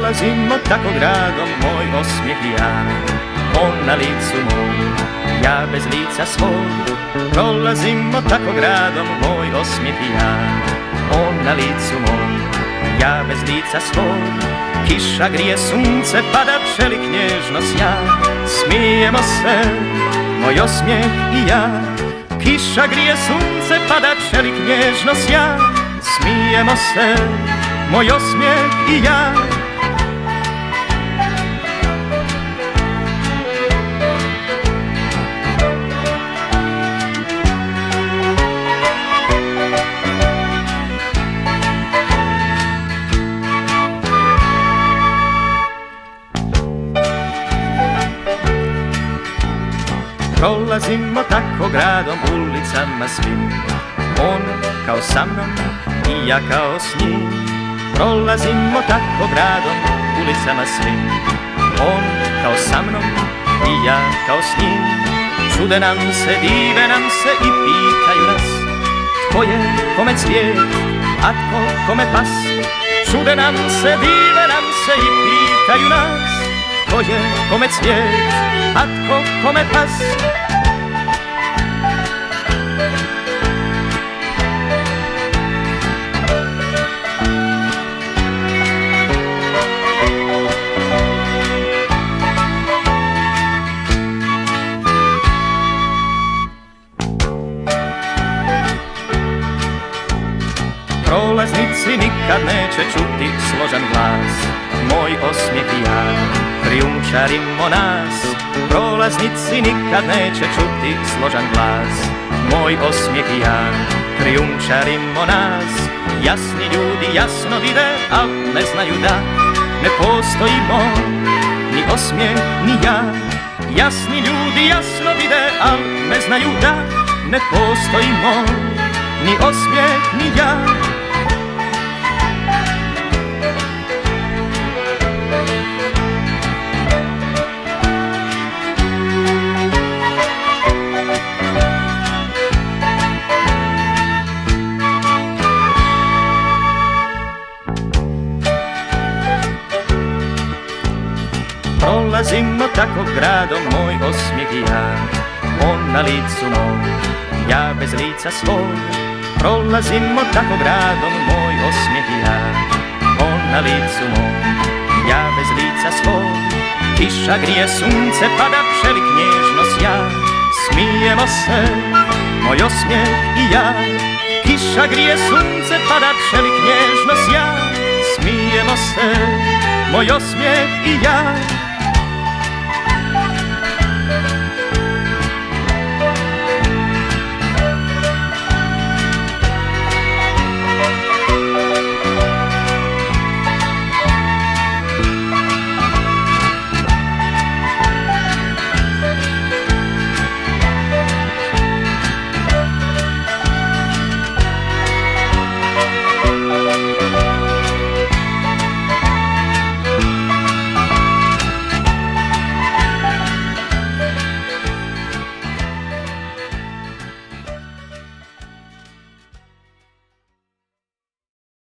Prolazimo tako gradom, moj osmijeh i ja, on na licu mom, ja bez lica svog. Prolazimo tako gradom, moj osmijeh i ja, on na licu mom, ja bez lica svog. Kiša grije, sunce pada, celik njezno sja, smijemo se, moj osmijeh i ja. Kiša grije, sunce pada, celik njezno sja, smijemo se, moj osmijeh i ja. Prolazimo tako gradom, ulicama svim, on kao sa mnom i ja kao s njim. Prolazimo tako gradom, ulicama svim, on kao sa mnom i ja kao s njim. Čude nam se, dive nam se i pitaju nas, tko je kome cvijet, a tko kome pas. Čude nam se, dive nam se i pitaju nas, tko je kome cvijet, a tko kome pas. Prolaznici nikad neće čuti složan glas, moj osmijeh i ja, krijumcarimo nas. Prolaznici nikad neće čuti složan glas, moj osmijeh i ja, krijumcarimo nas. Jasni ljudi jasno vide, al ne znaju da ne postojimo, ni osmijeh ni ja. Jasni ljudi jasno vide, al ne znaju da ne postojimo, ni osmijeh ni ja. Prolazimo tako gradom, moj osmijeh i ja, on na licu mom, ja bez lica svog. Prolazimo tako gradom, moj osmijeh i ja, on na licu mom, ja bez lica svog. Kiša grije, sunce pada, celik njezno sja, smijemo se, moj osmijeh i ja. Kiša grije, sunce pada, celik njezno sja, smijemo se, moj osmijeh i ja.